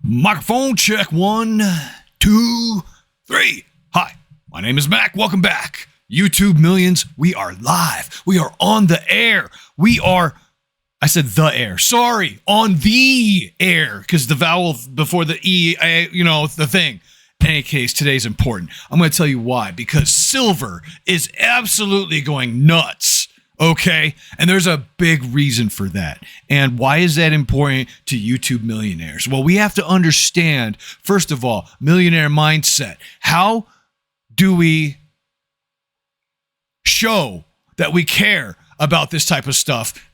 Microphone check 1, 2, 3. Hi, my name is Mac. Welcome back. YouTube millions, we are live. We are on the air. I said the air. Sorry, on the air, because the vowel before the E, the thing. In any case, today's important. I'm going to tell you why. Because silver is absolutely going nuts. Okay, and there's a big reason for that. And why is that important to YouTube millionaires? Well, we have to understand, first of all, millionaire mindset. How do we show that we care about this type of stuff?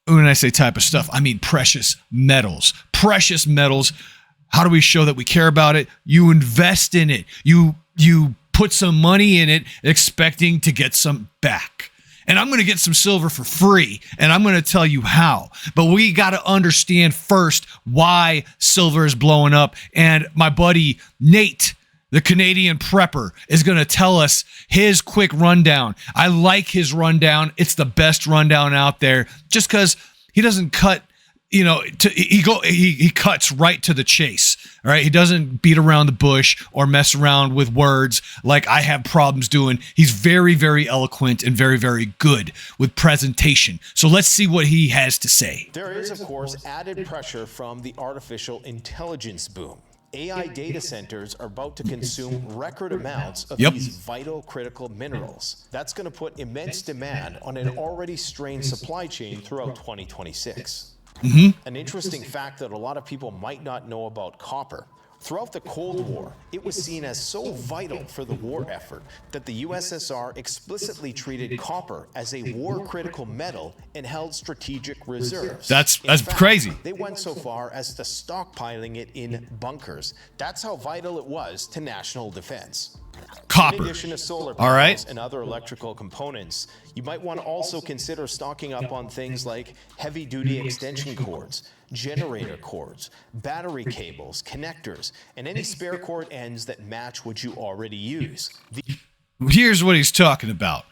When I say type of stuff, I mean precious metals. Precious metals. How do we show that we care about it? You invest in it. You put some money in it, expecting to get some back. And I'm going to get some silver for free, and I'm going to tell you how. But we got to understand first why silver is blowing up. And my buddy Nate, the Canadian prepper, is going to tell us his quick rundown. I like his rundown. It's the best rundown out there just because he doesn't cut, he cuts right to the chase. All right. He doesn't beat around the bush or mess around with words like I have problems doing. He's very, very eloquent and very, very good with presentation. So let's see what he has to say. There is, of course, added pressure from the artificial intelligence boom. AI data centers are about to consume record amounts of these vital critical minerals. That's going to put immense demand on an already strained supply chain throughout 2026. An interesting fact that a lot of people might not know about copper. Throughout the Cold War, it was seen as so vital for the war effort that the USSR explicitly treated copper as a war-critical metal and held strategic reserves. That's fact, crazy. They went so far as to stockpiling it in bunkers. That's how vital it was to national defense. Copper. In addition to solar panels and other electrical components, you might want to also consider stocking up on things like heavy-duty extension cords, generator cords, battery cables, connectors, and any spare cord ends that match what you already use. Here's what he's talking about.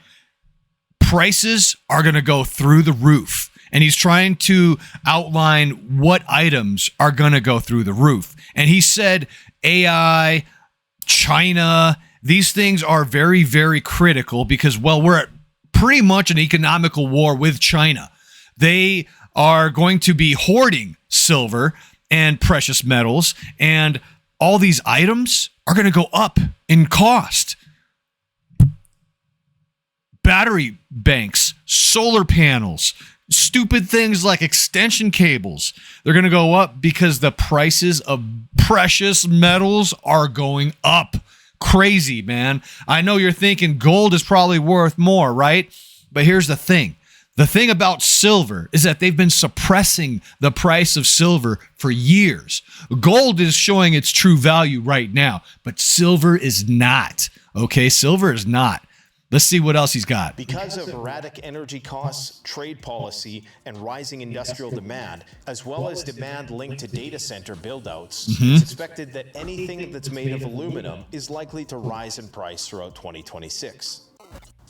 Prices are going to go through the roof. And he's trying to outline what items are going to go through the roof. And he said AI, China, these things are very, very critical because, well, we're at pretty much an economical war with China. They are going to be hoarding silver and precious metals, and all these items are going to go up in cost. Battery banks, solar panels, stupid things like extension cables, they're going to go up because the prices of precious metals are going up. Crazy, man. I know you're thinking gold is probably worth more, right? But here's the thing. The thing about silver is that they've been suppressing the price of silver for years. Gold is showing its true value right now, but silver is not. Okay, silver is not. Let's see what else he's got. Because of erratic energy costs, trade policy, and rising industrial demand, as well as demand linked to data center buildouts, it's expected that anything that's made of aluminum is likely to rise in price throughout 2026.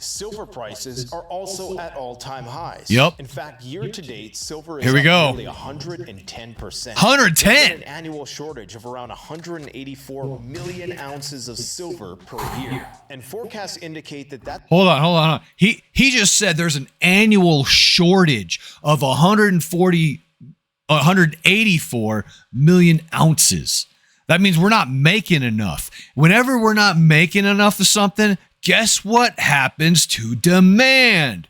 Silver prices are also at all-time highs. In fact, year-to-date, silver is up nearly 110%. 110? An annual shortage of around 184 million ounces of silver per year. And forecasts indicate that Hold on. He just said there's an annual shortage of 184 million ounces. That means we're not making enough. Whenever we're not making enough of something, guess what happens to demand?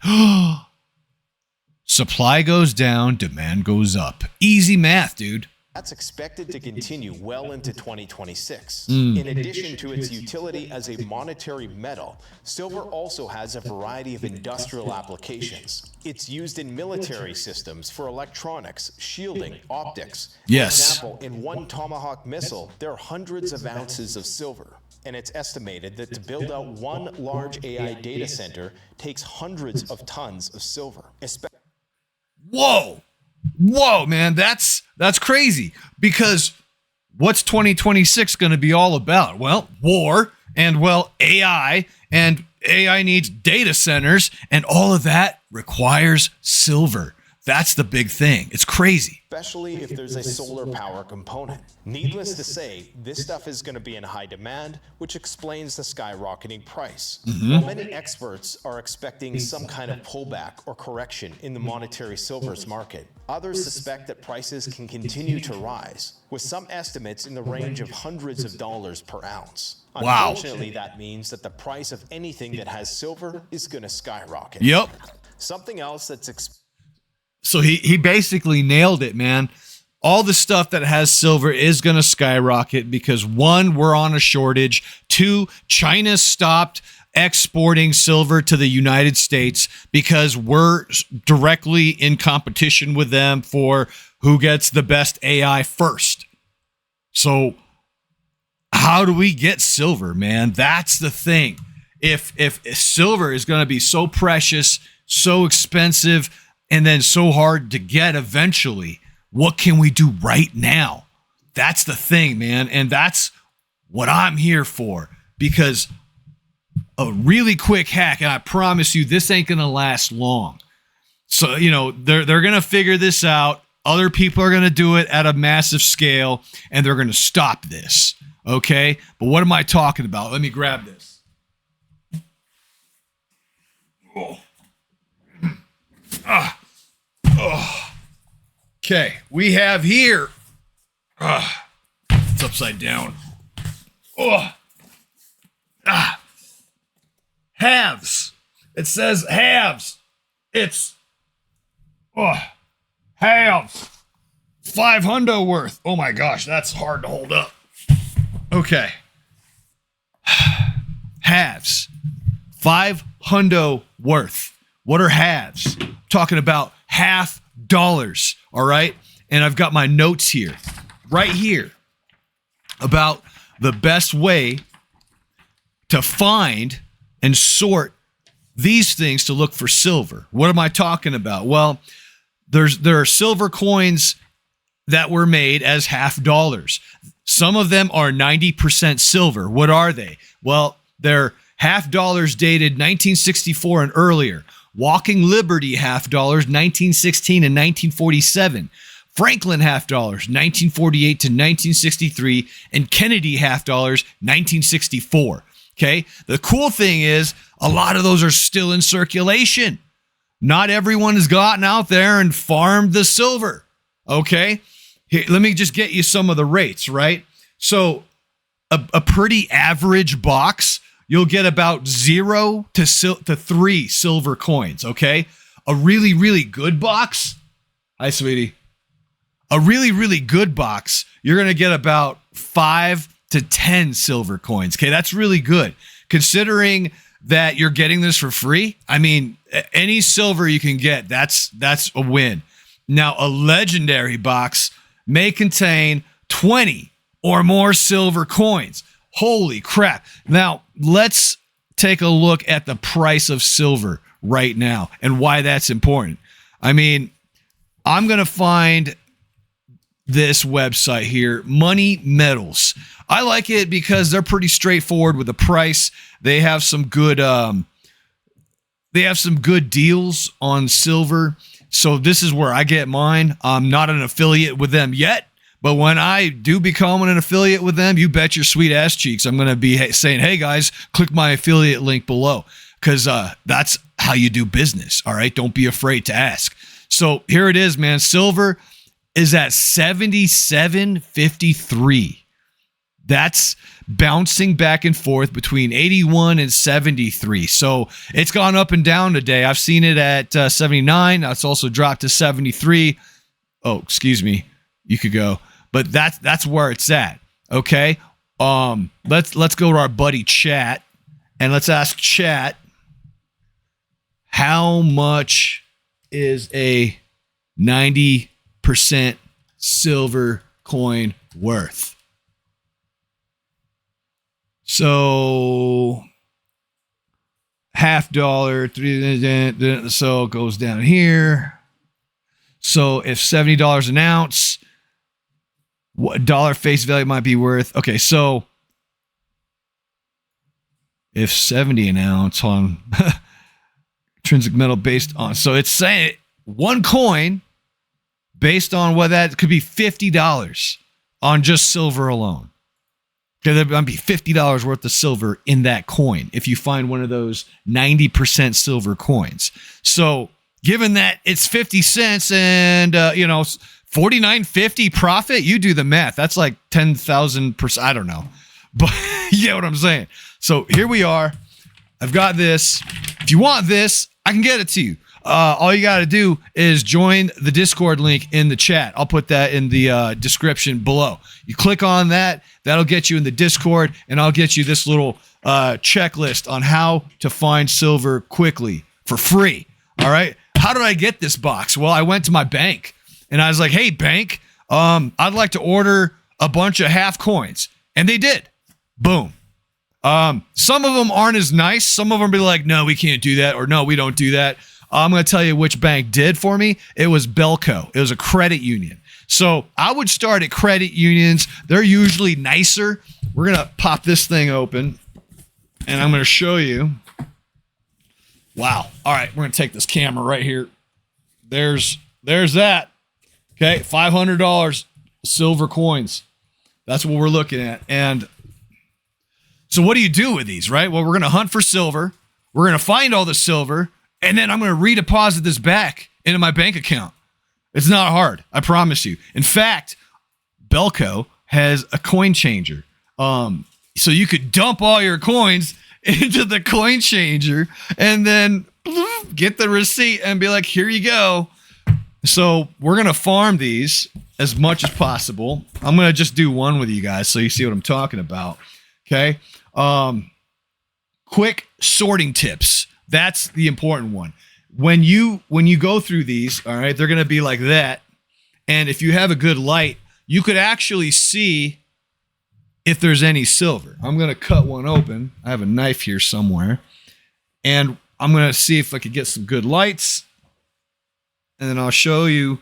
Supply goes down, demand goes up. Easy math, dude. That's expected to continue well into 2026. In addition to its utility as a monetary metal, silver also has a variety of industrial applications. It's used in military systems for electronics, shielding, optics. For example, in one Tomahawk missile, there are hundreds of ounces of silver. And it's estimated that to build out one large AI data center takes hundreds of tons of silver. Whoa, man, that's crazy. Because what's 2026 going to be all about? Well, war and, AI, and AI needs data centers, and all of that requires silver. That's the big thing. It's crazy. Especially if there's a solar power component. Needless to say, this stuff is going to be in high demand, which explains the skyrocketing price. While many experts are expecting some kind of pullback or correction in the monetary silvers market, others suspect that prices can continue to rise, with some estimates in the range of hundreds of dollars per ounce. Wow. Unfortunately, that means that the price of anything that has silver is going to skyrocket. Yep. Something else that's So he basically nailed it, man. All the stuff that has silver is going to skyrocket because, one, we're on a shortage. Two, China stopped exporting silver to the United States because we're directly in competition with them for who gets the best AI first. So how do we get silver, man? That's the thing. If silver is going to be so precious, so expensive, and then so hard to get eventually, what can we do right now? That's the thing, man. And that's what I'm here for, because a really quick hack, and I promise you this ain't going to last long. So, they're going to figure this out. Other people are going to do it at a massive scale, and they're going to stop this. Okay? But what am I talking about? Let me grab this. Oh. Okay, we have here. It's upside down. Halves. It says halves. It's halves. 500 worth. Oh my gosh, that's hard to hold up. Okay. Halves. 500 worth. What are halves? I'm talking about $50. All right. And I've got my notes here, right here, about the best way to find and sort these things to look for silver. What am I talking about? Well, there are silver coins that were made as $50. Some of them are 90% silver. What are they? Well, they're $50 dated 1964 and earlier. Walking Liberty $50, 1916 and 1947. Franklin $50, 1948 to 1963, and Kennedy $50, 1964. Okay. The cool thing is a lot of those are still in circulation. Not everyone has gotten out there and farmed the silver. Okay. Here, let me just get you some of the rates, right? So a pretty average box, you'll get about 0 to 3 silver coins, okay? A really, really good box, hi, sweetie. A really, really good box, you're going to get about 5 to 10 silver coins, okay? That's really good. Considering that you're getting this for free, I mean, any silver you can get, that's a win. Now, a legendary box may contain 20 or more silver coins. Holy crap. Now, let's take a look at the price of silver right now and why that's important. I mean, I'm going to find this website here, Money Metals. I like it because they're pretty straightforward with the price. They have some good deals on silver. So this is where I get mine. I'm not an affiliate with them yet. But when I do become an affiliate with them, you bet your sweet ass cheeks I'm going to be saying, hey, guys, click my affiliate link below, because that's how you do business, all right? Don't be afraid to ask. So here it is, man. Silver is at $77.53. That's bouncing back and forth between 81 and 73. So it's gone up and down today. I've seen it at 79. It's also dropped to 73. Oh, excuse me. You could go. But that's where it's at. Okay. Let's go to our buddy Chat and let's ask Chat, how much is a 90% silver coin worth? So $50, so it goes down here. So if $70 an ounce, what dollar face value might be worth? Okay, so if 70 an ounce on intrinsic metal based on, so it's saying one coin, based on what that could be, $50 on just silver alone. Okay, there might be $50 worth of silver in that coin if you find one of those 90% silver coins. So given that it's 50 cents and, $49.50 profit, you do the math. That's like 10,000%. I don't know. But you get what I'm saying. So here we are. I've got this. If you want this, I can get it to you. All you got to do is join the Discord link in the chat. I'll put that in the description below. You click on that. That'll get you in the Discord, and I'll get you this little checklist on how to find silver quickly for free. All right. How did I get this box? Well, I went to my bank, and I was like, hey, bank, I'd like to order a bunch of half coins. And they did. Boom. Some of them aren't as nice. Some of them be like, no, we can't do that, or no, we don't do that. I'm going to tell you which bank did for me. It was Belco. It was a credit union. So I would start at credit unions. They're usually nicer. We're going to pop this thing open, and I'm going to show you. Wow. All right, we're going to take this camera right here. There's that. Okay, $500 silver coins. That's what we're looking at. And so what do you do with these, right? Well, we're going to hunt for silver. We're going to find all the silver. And then I'm going to redeposit this back into my bank account. It's not hard. I promise you. In fact, Belco has a coin changer. So you could dump all your coins into the coin changer and then get the receipt and be like, here you go. So we're going to farm these as much as possible. I'm going to just do one with you guys so you see what I'm talking about. Okay. Quick sorting tips. That's the important one. When you go through these, all right, they're going to be like that. And if you have a good light, you could actually see if there's any silver. I'm going to cut one open. I have a knife here somewhere. And I'm going to see if I could get some good lights. And then I'll show you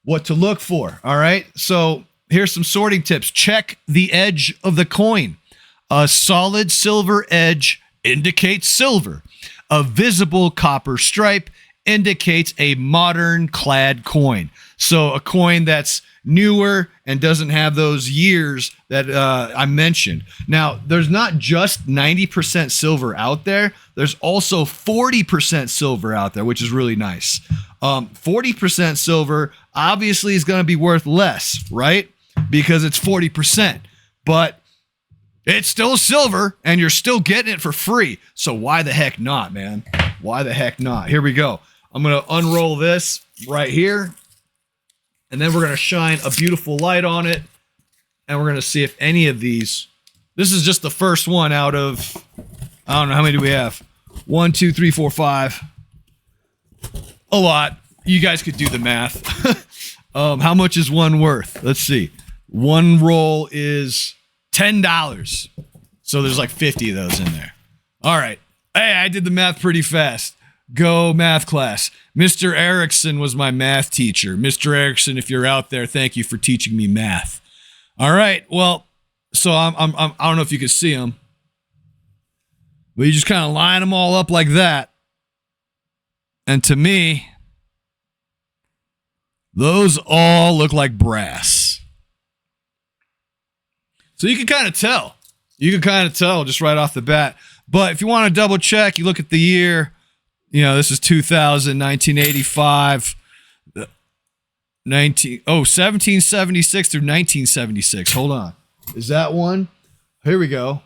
what to look for. All right. So here's some sorting tips. Check the edge of the coin. A solid silver edge indicates silver. A visible copper stripe indicates a modern clad coin. So a coin that's newer and doesn't have those years that I mentioned. Now, there's not just 90% silver out there. There's also 40% silver out there, which is really nice. 40% silver obviously is going to be worth less, right? Because it's 40%. But it's still silver, and you're still getting it for free. So why the heck not, man? Why the heck not? Here we go. I'm going to unroll this right here, and then we're going to shine a beautiful light on it, and we're going to see if any of these... This is just the first one out of... I don't know, how many do we have? 1, 2, 3, 4, 5. A lot. You guys could do the math. How much is one worth? Let's see. One roll is $10. So there's like 50 of those in there. All right. Hey, I did the math pretty fast. Go math class. Mr. Erickson was my math teacher. Mr. Erickson, if you're out there, thank you for teaching me math. All right. Well, so I don't know if you can see them, but you just kind of line them all up like that. And to me, those all look like brass. So you can kind of tell. You can kind of tell just right off the bat. But if you want to double check, you look at the year. You know, this is 2000, 1985, 1776 through 1976. Hold on. Is that one? Here we go.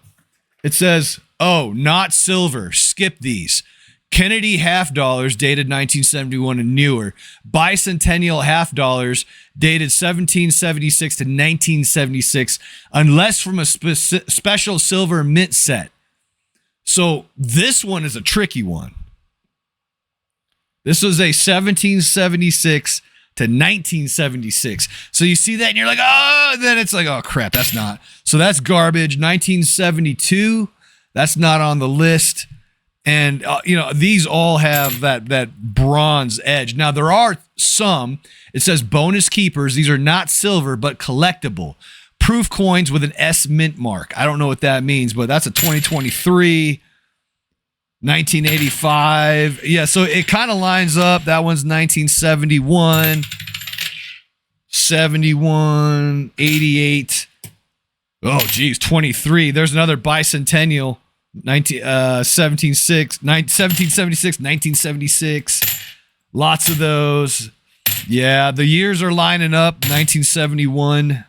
It says, oh, not silver. Skip these. Kennedy half dollars dated 1971 and newer. Bicentennial half dollars dated 1776 to 1976, unless from a special silver mint set. So this one is a tricky one. This was a 1776 to 1976. So you see that and you're like, oh, then it's like, oh crap, that's not. So that's garbage. 1972, that's not on the list. And, these all have that bronze edge. Now, there are some, it says bonus keepers. These are not silver, but collectible. Proof coins with an S mint mark. I don't know what that means, but that's a 2023. 1985. Yeah, so it kind of lines up. That one's 1971, 71, 88. Oh, geez, 23. There's another bicentennial. 1776, 1976. Lots of those. Yeah, the years are lining up. 1971.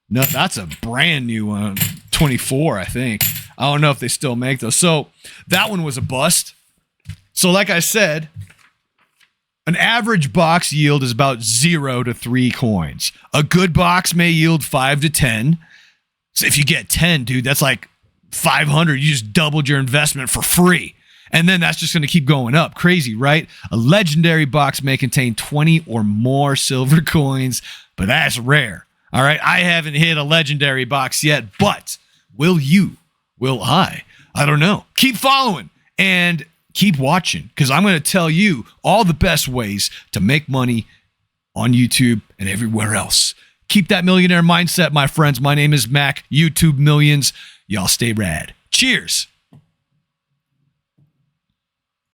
No, that's a brand new one. 24, I think. I don't know if they still make those. So that one was a bust. So like I said, an average box yield is about 0 to 3 coins. A good box may yield 5 to 10. So if you get 10, dude, that's like 500. You just doubled your investment for free. And then that's just going to keep going up. Crazy, right? A legendary box may contain 20 or more silver coins, but that's rare. All right, I haven't hit a legendary box yet, but will you? Will I? I don't know. Keep following and keep watching, because I'm going to tell you all the best ways to make money on YouTube and everywhere else. Keep that millionaire mindset, my friends. My name is Mac, YouTube Millions. Y'all stay rad. Cheers.